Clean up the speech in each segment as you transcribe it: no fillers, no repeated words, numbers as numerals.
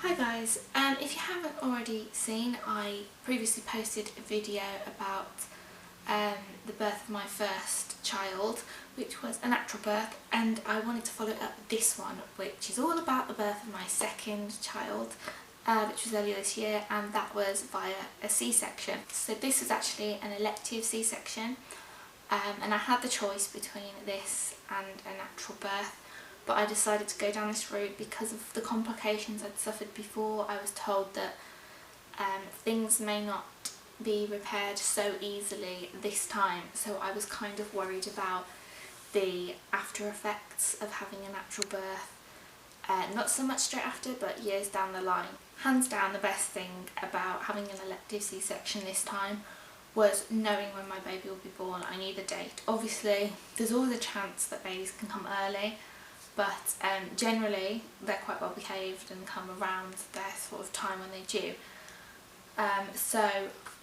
Hi guys, if you haven't already seen, I previously posted a video about the birth of my first child, which was a natural birth, and I wanted to follow it up with this one, which is all about the birth of my second child, which was earlier this year, and that was via a C-section. So this was actually an elective C-section, and I had the choice between this and a natural birth. But I decided to go down this route because of the complications I'd suffered before. I was told that things may not be repaired so easily this time, so I was kind of worried about the after effects of having a natural birth. Not so much straight after, but years down the line. Hands down, the best thing about having an elective C-section this time was knowing when my baby will be born. I knew the date. Obviously, there's always a chance that babies can come early, but generally they're quite well behaved and come around their sort of time when they do. So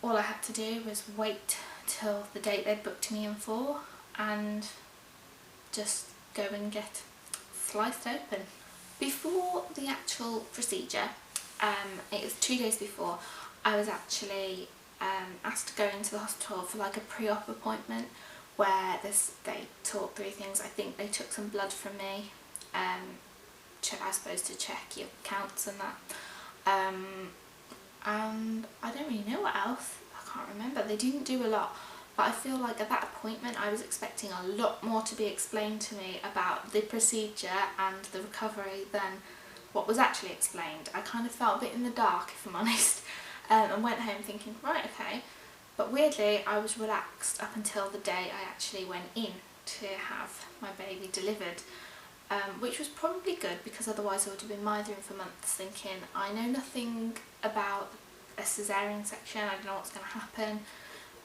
all I had to do was wait till the date they'd booked me in for and just go and get sliced open. Before the actual procedure, it was 2 days before, I was actually asked to go into the hospital for like a pre-op appointment where they talk through things. I think they took some blood from me, I suppose to check your counts and that, and I don't really know what else. I can't remember. They didn't do a lot, but I feel like at that appointment I was expecting a lot more to be explained to me about the procedure and the recovery than what was actually explained. I kind of felt a bit in the dark, if I'm honest, and went home thinking, right, okay. But weirdly, I was relaxed up until the day I actually went in to have my baby delivered, which was probably good, because otherwise I would have been mithering for months thinking, I know nothing about a caesarean section, I don't know what's going to happen.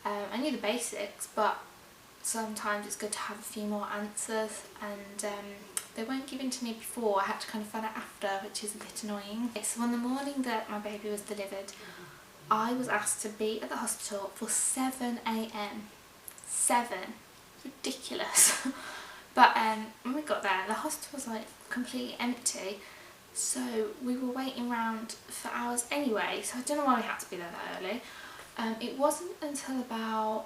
I knew the basics, but sometimes it's good to have a few more answers, and they weren't given to me before. I had to kind of find out after, which is a bit annoying. So on the morning that my baby was delivered, I was asked to be at the hospital for 7 AM. 7. Ridiculous. But when we got there, the hospital was like completely empty, so we were waiting around for hours anyway, so I don't know why we had to be there that early. It wasn't until about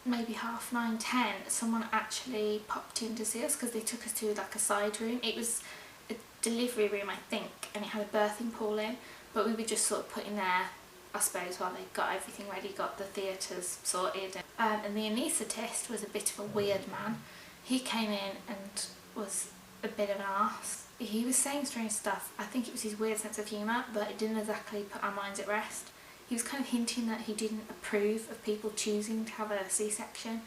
maybe 9:30, 10 someone actually popped in to see us, because they took us to like a side room. It was a delivery room, I think, and it had a birthing pool in, but we were just sort of put in there, I suppose, while they got everything ready, got the theatres sorted. And the anaesthetist was a bit of a weird man. He came in and was a bit of an arse. He was saying strange stuff. I think it was his weird sense of humour, but it didn't exactly put our minds at rest. He was kind of hinting that he didn't approve of people choosing to have a C-section.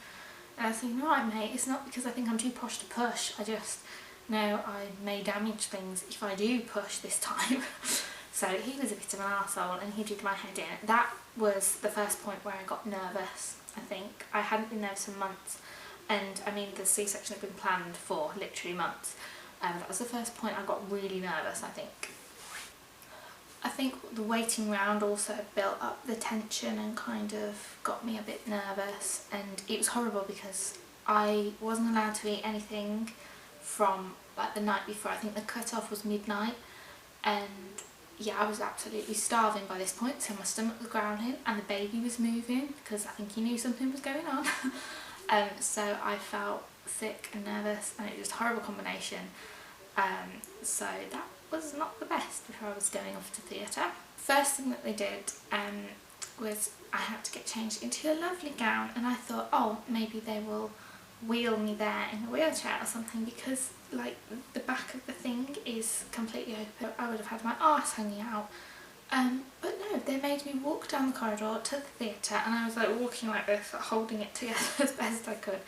And I was thinking, right mate, it's not because I think I'm too posh to push. I just know I may damage things if I do push this time. So he was a bit of an arsehole, and he did my head in. That was the first point where I got nervous, I think. I hadn't been nervous for months, and I mean the C-section had been planned for literally months. That was the first point I got really nervous, I think. I think the waiting round also built up the tension and kind of got me a bit nervous, and it was horrible because I wasn't allowed to eat anything from like the night before. I think the cut-off was midnight, and yeah, I was absolutely starving by this point, so my stomach was growling and the baby was moving because I think he knew something was going on. So I felt sick and nervous, and it was a horrible combination. So that was not the best before I was going off to theatre. First thing that they did was I had to get changed into a lovely gown, and I thought, oh, maybe they will wheel me there in a wheelchair or something, because like the back of the thing is completely open. I would have had my arse hanging out. But no, they made me walk down the corridor to the theatre, and I was like walking like this, holding it together as best I could.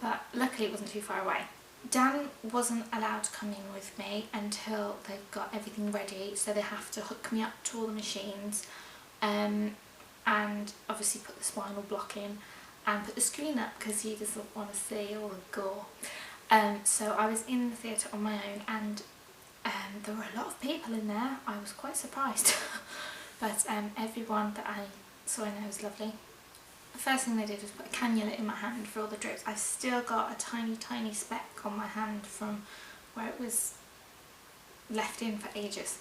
But luckily it wasn't too far away. Dan wasn't allowed to come in with me until they've got everything ready, so they have to hook me up to all the machines, and obviously put the spinal block in and put the screen up because he doesn't want to see all the gore. So I was in the theatre on my own, and there were a lot of people in there. I was quite surprised. But everyone that I saw in there was lovely. The first thing they did was put a cannula in my hand for all the drips. I've still got a tiny speck on my hand from where it was left in for ages.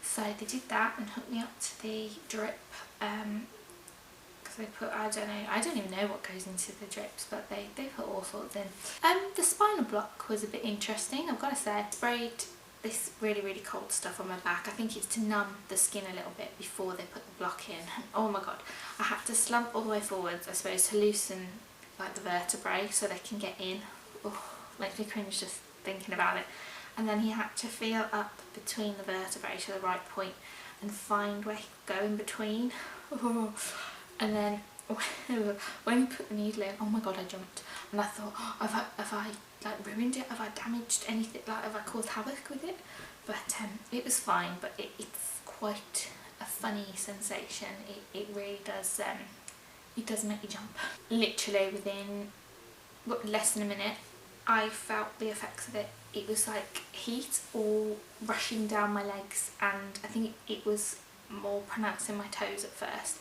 So they did that and hooked me up to the drip, because they put, I don't even know what goes into the drips, but they put all sorts in. The spinal block was a bit interesting, I've got to say. I sprayed this really cold stuff on my back. I think it's to numb the skin a little bit before they put the block in. Oh my god, I had to slump all the way forwards, I suppose, to loosen like the vertebrae so they can get in. Oh, makes me cringe just thinking about it. And then he had to feel up between the vertebrae to the right point and find where he could go in between. Oh. And then when he put the needle in, oh my god, I jumped. And I thought, oh, have I like ruined it? Have I damaged anything? Like, have I caused havoc with it? But it was fine. But it's quite a funny sensation. It really does. It does make you jump. Literally within less than a minute, I felt the effects of it. It was like heat all rushing down my legs, and I think it was more pronounced in my toes at first.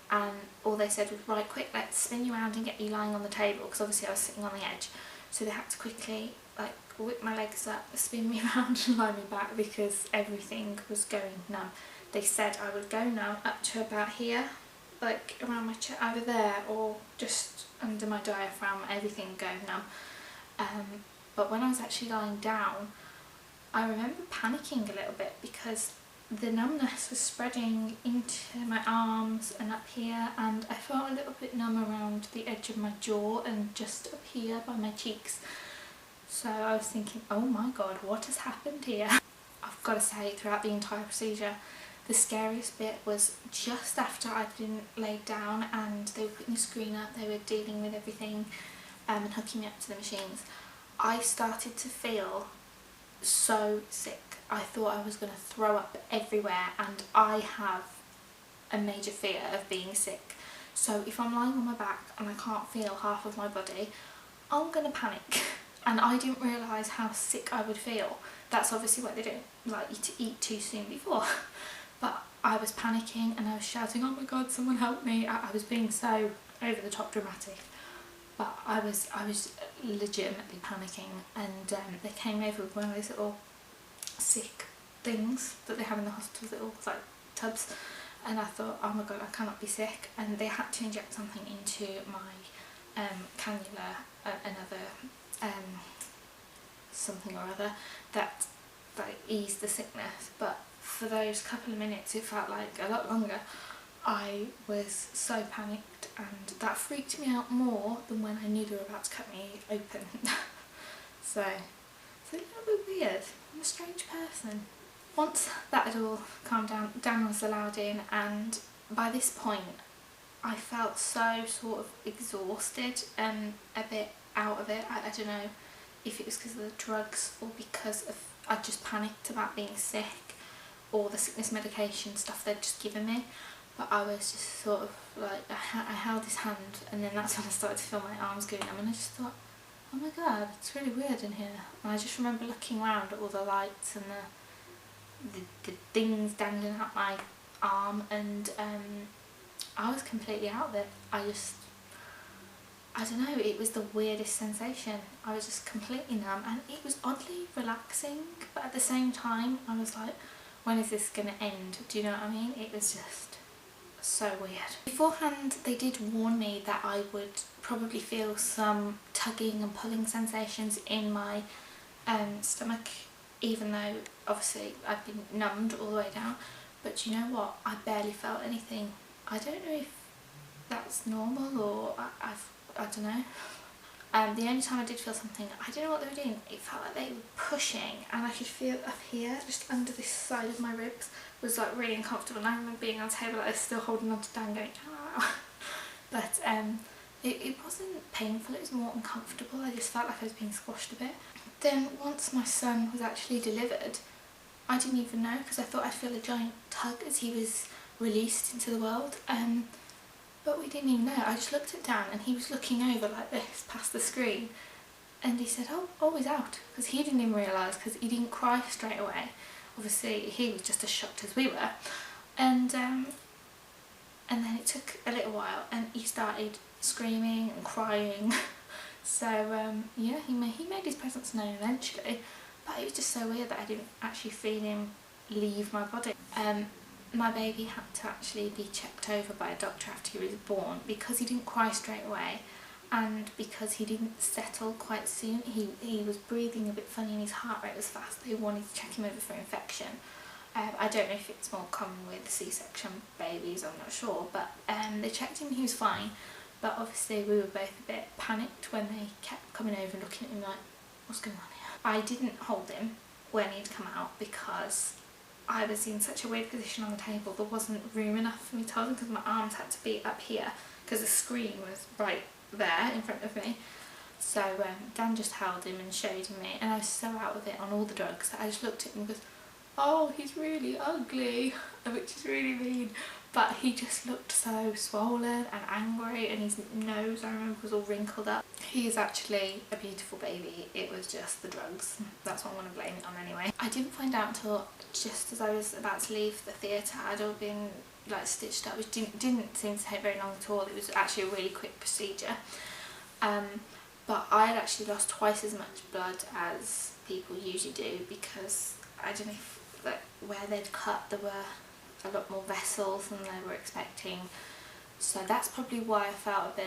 And all they said was, right, quick, let's spin you around and get you lying on the table, because obviously I was sitting on the edge. So they had to quickly like whip my legs up, spin me around and lie me back, because everything was going numb. They said I would go numb up to about here, like around my chest, either there or just under my diaphragm, everything go numb. But when I was actually lying down, I remember panicking a little bit, because the numbness was spreading into my arms and up here, and I felt a little bit numb around the edge of my jaw and just up here by my cheeks. So I was thinking, oh my god, what has happened here? I've got to say, throughout the entire procedure, the scariest bit was just after I'd been laid down and they were putting the screen up, they were dealing with everything and hooking me up to the machines. I started to feel so sick. I thought I was going to throw up everywhere, and I have a major fear of being sick. So if I'm lying on my back and I can't feel half of my body, I'm going to panic. And I didn't realise how sick I would feel. That's obviously why they don't like you to eat too soon before. But I was panicking and I was shouting, oh my god, someone help me. I was being so over the top dramatic. But I was legitimately panicking, and they came over with one of those little sick things that they have in the hospitals, little like tubs, and I thought, oh my god, I cannot be sick. And they had to inject something into my cannula, another something or other that eased the sickness. But for those couple of minutes, it felt like a lot longer. I was so panicked, and that freaked me out more than when I knew they were about to cut me open. So it's a little bit weird. I'm a strange person. Once that had all calmed down, Dan was allowed in, and by this point I felt so sort of exhausted and a bit out of it. I don't know if it was because of the drugs or because of I just panicked about being sick or the sickness medication stuff they'd just given me. But I was just sort of like, I held his hand, and then that's when I started to feel my arms going numb, and I just thought, oh my god, it's really weird in here. And I just remember looking around at all the lights and the things dangling out my arm, and I was completely out of it. I don't know, it was the weirdest sensation. I was just completely numb, and it was oddly relaxing, but at the same time I was like, when is this going to end? Do you know what I mean? It was just so weird. Beforehand they did warn me that I would probably feel some tugging and pulling sensations in my stomach, even though obviously I've been numbed all the way down. But you know what, I barely felt anything. I don't know if that's normal, or I don't know. The only time I did feel something, I don't know what they were doing, it felt like they were pushing, and I could feel up here, just under this side of my ribs, was like really uncomfortable. And I remember being on the table like this, still holding on to Dan, going, ah. But it wasn't painful, it was more uncomfortable. I just felt like I was being squashed a bit. Then once my son was actually delivered, I didn't even know, because I thought I'd feel a giant tug as he was released into the world. But we didn't even know. I just looked at Dan, and he was looking over like this past the screen, and he said, oh, he's out, because he didn't even realise, because he didn't cry straight away. Obviously he was just as shocked as we were, and then it took a little while and he started screaming and crying. So yeah, he made his presence known eventually, but it was just so weird that I didn't actually feel him leave my body. My baby had to actually be checked over by a doctor after he was born because he didn't cry straight away, and because he didn't settle quite soon. He was breathing a bit funny and his heart rate was fast. They wanted to check him over for infection. I don't know if it's more common with C-section babies, I'm not sure, but they checked him and he was fine. But obviously we were both a bit panicked when they kept coming over and looking at him like, what's going on here? I didn't hold him when he'd come out because I was in such a weird position on the table. There wasn't room enough for me to hold him because my arms had to be up here because the screen was right there in front of me. So Dan just held him and showed him me, and I was so out of it on all the drugs that I just looked at him and goes, oh, he's really ugly, which is really mean, but he just looked so swollen and angry, and his nose, I remember, was all wrinkled up. He is actually a beautiful baby. It was just the drugs. That's what I'm going to blame it on anyway. I didn't find out until just as I was about to leave the theatre. I'd all been like stitched up, which didn't seem to take very long at all. It was actually a really quick procedure. But I had actually lost twice as much blood as people usually do because I don't know if where they'd cut there were a lot more vessels than they were expecting, so that's probably why I felt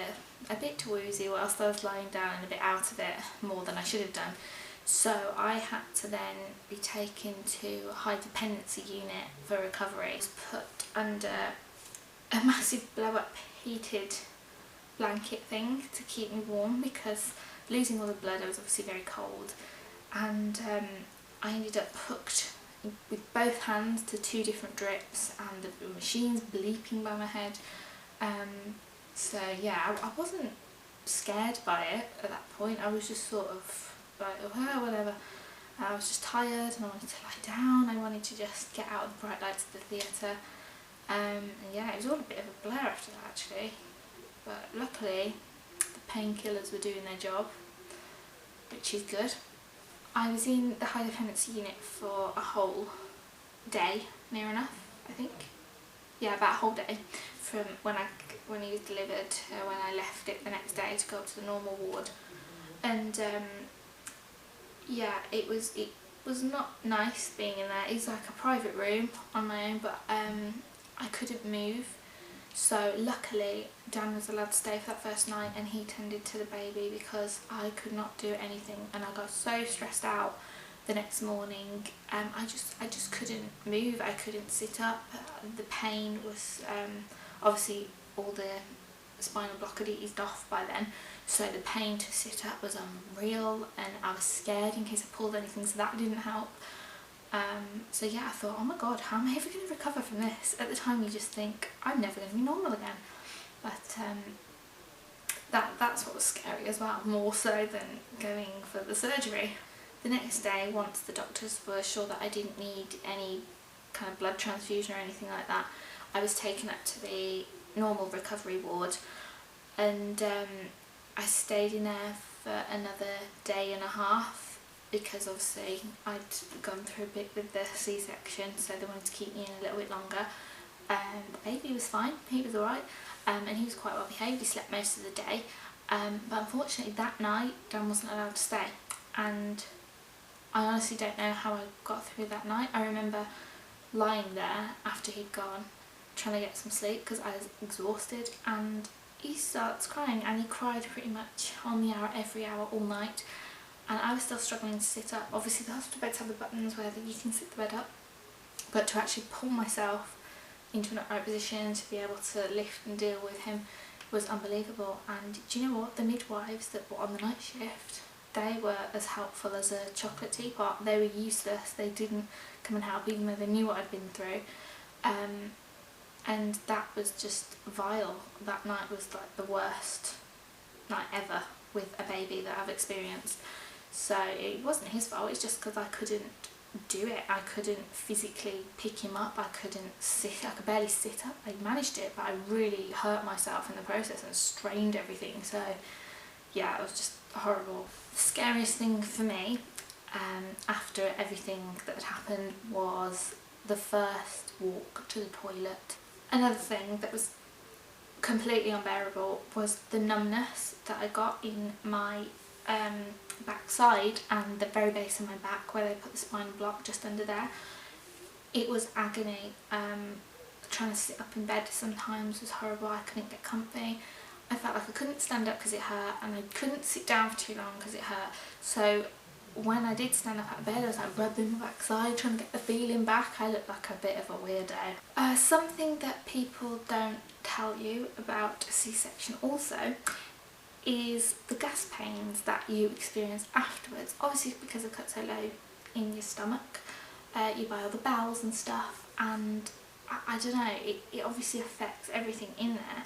a bit woozy whilst I was lying down and a bit out of it more than I should have done. So I had to then be taken to a high dependency unit for recovery. I was put under a massive blow up heated blanket thing to keep me warm because losing all the blood I was obviously very cold, and I ended up hooked with both hands to 2 different drips and the machines bleeping by my head. So yeah, I wasn't scared by it at that point. I was just sort of like, oh whatever. I was just tired and I wanted to lie down. I wanted to just get out of the bright lights of the theatre. And yeah, it was all a bit of a blur after that actually. But luckily the painkillers were doing their job, which is good. I was in the high dependency unit for a whole day, near enough, I think. Yeah, about a whole day from when he was delivered, when I left it the next day to go to the normal ward. And yeah, it was not nice being in there. It's like a private room on my own, but I couldn't move. So luckily Dan was allowed to stay for that first night and he tended to the baby because I could not do anything, and I got so stressed out the next morning. I just couldn't move. I couldn't sit up. The pain was obviously all the spinal block had eased off by then, so the pain to sit up was unreal, and I was scared in case I pulled anything, so that didn't help. So yeah, I thought, oh my god, how am I ever going to recover from this? At the time you just think, I'm never going to be normal again. But that's what was scary as well, more so than going for the surgery. The next day, once the doctors were sure that I didn't need any kind of blood transfusion or anything like that, I was taken up to the normal recovery ward, and I stayed in there for another day and a half because obviously I'd gone through a bit with the C-section, so they wanted to keep me in a little bit longer. The baby was fine, he was alright, and he was quite well behaved. He slept most of the day, but unfortunately that night Dan wasn't allowed to stay, and I honestly don't know how I got through that night. I remember lying there after he'd gone trying to get some sleep because I was exhausted, and he starts crying, and he cried pretty much on the hour, every hour, all night. And I was still struggling to sit up. Obviously the hospital beds have the buttons where you can sit the bed up, but to actually pull myself into an upright position to be able to lift and deal with him was unbelievable. And do you know what? The midwives that were on the night shift, they were as helpful as a chocolate teapot. They were useless. They didn't come and help even though they knew what I'd been through. And that was just vile. That night was like the worst night ever with a baby that I've experienced. So it wasn't his fault, it's just because I couldn't do it. I couldn't physically pick him up, I couldn't sit, I could barely sit up. I managed it, but I really hurt myself in the process and strained everything. So yeah, it was just horrible. The scariest thing for me after everything that had happened was the first walk to the toilet. Another thing that was completely unbearable was the numbness that I got in my backside and the very base of my back where they put the spinal block just under there. It was agony. Trying to sit up in bed sometimes was horrible. I couldn't get comfy. I felt like I couldn't stand up because it hurt, and I couldn't sit down for too long because it hurt. So when I did stand up out of bed, I was like rubbing my backside, trying to get the feeling back. I looked like a bit of a weirdo. Something that people don't tell you about a C-section also is the gas pains that you experience afterwards. Obviously because the cut's so low in your stomach, you buy all the bowels and stuff, and I don't know, it obviously affects everything in there,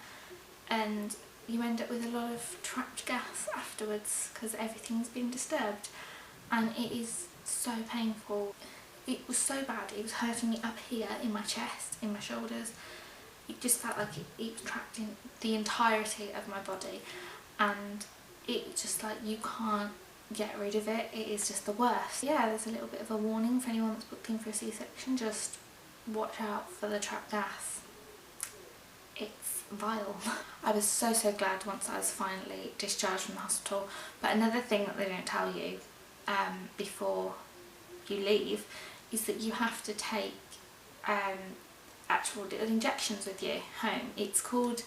and you end up with a lot of trapped gas afterwards because everything's been disturbed, and it is so painful. It was so bad, it was hurting me up here in my chest, in my shoulders. It just felt like it was trapped in the entirety of my body, and it just like you can't get rid of it. It is just the worst. Yeah, there's a little bit of a warning for anyone that's booked in for a C-section. Just watch out for the trapped gas. It's vile. I was so glad once I was finally discharged from the hospital. But another thing that they don't tell you before you leave is that you have to take actual injections with you home. It's called,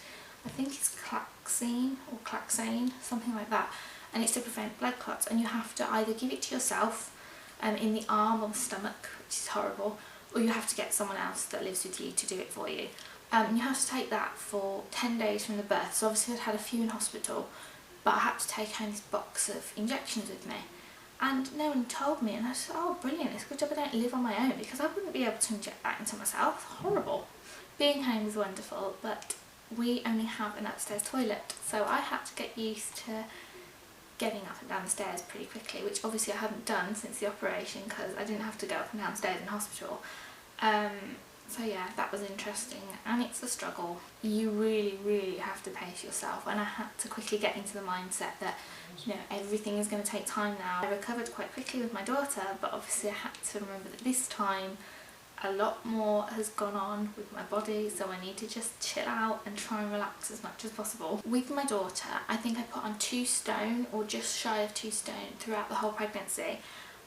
I think it's Claxine or Claxane, something like that, and it's to prevent blood clots, and you have to either give it to yourself in the arm or the stomach, which is horrible, or you have to get someone else that lives with you to do it for you. And you have to take that for 10 days from the birth. So obviously I'd had a few in hospital, but I had to take home this box of injections with me, and no one told me, and I said, oh brilliant, it's a good job I don't live on my own, because I wouldn't be able to inject that into myself. Horrible. Being home is wonderful, but we only have an upstairs toilet, so I had to get used to getting up and down the stairs pretty quickly, which obviously I hadn't done since the operation because I didn't have to go up and downstairs in hospital. So yeah, that was interesting, and it's a struggle. You really have to pace yourself, and I had to quickly get into the mindset that, you know, everything is going to take time now. I recovered quite quickly with my daughter, but obviously I had to remember that this time a lot more has gone on with my body, so I need to just chill out and try and relax as much as possible. With my daughter, I think I put on 2 stone or just shy of 2 stone throughout the whole pregnancy,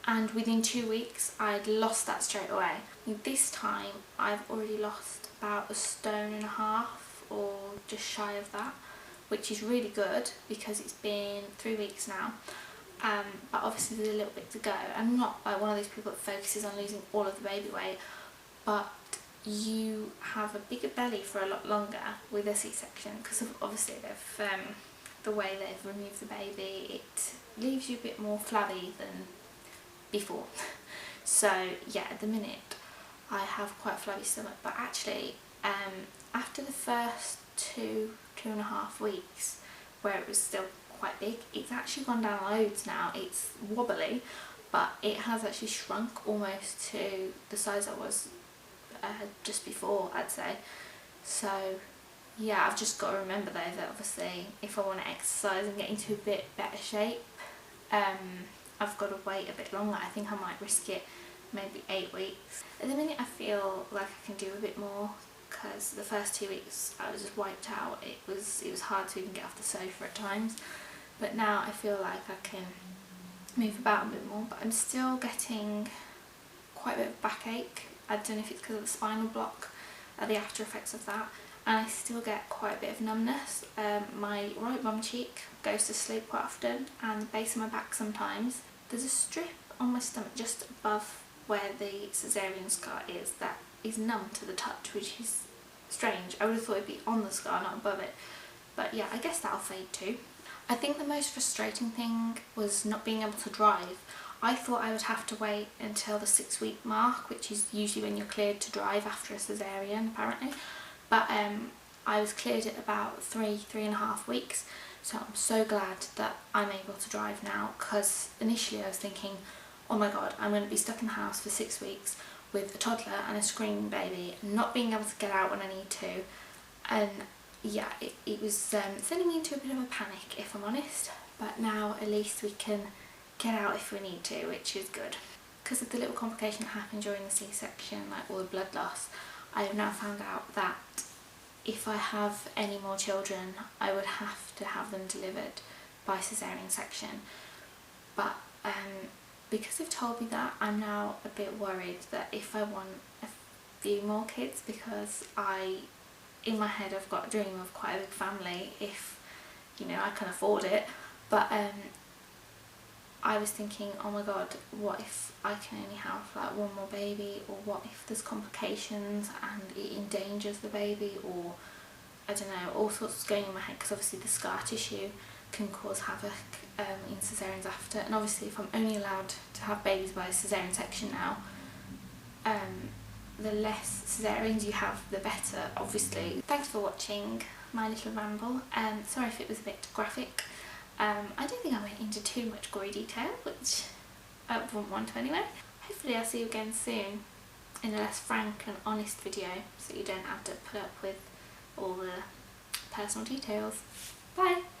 and within 2 weeks I'd lost that straight away. This time I've already lost about 1.5 stone or just shy of that, which is really good because it's been 3 weeks now. But obviously there's a little bit to go. I'm not like one of those people that focuses on losing all of the baby weight, but you have a bigger belly for a lot longer with a C-section because obviously they've the way they've removed the baby, it leaves you a bit more flabby than before. So yeah, at the minute I have quite a flabby stomach, but actually after the first 2.5 weeks where it was still quite big, it's actually gone down loads now. It's wobbly, but it has actually shrunk almost to the size I was just before, I'd say. So yeah, I've just got to remember though that obviously if I want to exercise and get into a bit better shape, I've got to wait a bit longer. I think I might risk it maybe 8 weeks. At the minute I feel like I can do a bit more because the first 2 weeks I was just wiped out. It was hard to even get off the sofa at times, but now I feel like I can move about a bit more, but I'm still getting quite a bit of backache. I don't know if it's because of the spinal block, the after effects of that, and I still get quite a bit of numbness. My right bum cheek goes to sleep quite often, and the base of my back sometimes. There's a strip on my stomach just above where the cesarean scar is that is numb to the touch, which is strange. I would have thought it'd be on the scar, not above it, but yeah, I guess that'll fade too. I think the most frustrating thing was not being able to drive. I thought I would have to wait until the 6-week mark, which is usually when you're cleared to drive after a cesarean apparently, but I was cleared at about 3.5 weeks, so I'm so glad that I'm able to drive now, because initially I was thinking, oh my god, I'm going to be stuck in the house for 6 weeks with a toddler and a screaming baby, not being able to get out when I need to, and yeah, it was sending me into a bit of a panic, if I'm honest. But now at least we can get out if we need to, which is good. Because of the little complication that happened during the C-section, like all the blood loss, I have now found out that if I have any more children, I would have to have them delivered by caesarean section, but because they've told me that, I'm now a bit worried that if I want a few more kids, because in my head I've got a dream of quite a big family if, you know, I can afford it, but I was thinking, oh my god, what if I can only have like one more baby, or what if there's complications and it endangers the baby, or I don't know, all sorts going in my head, because obviously the scar tissue can cause havoc in caesareans after, and obviously if I'm only allowed to have babies by caesarean section now, the less caesareans you have the better, obviously. Thanks for watching my little ramble. Sorry if it was a bit graphic. I don't think I went into too much gory detail, which I wouldn't want to anyway. Hopefully I'll see you again soon in a less frank and honest video, so you don't have to put up with all the personal details. Bye!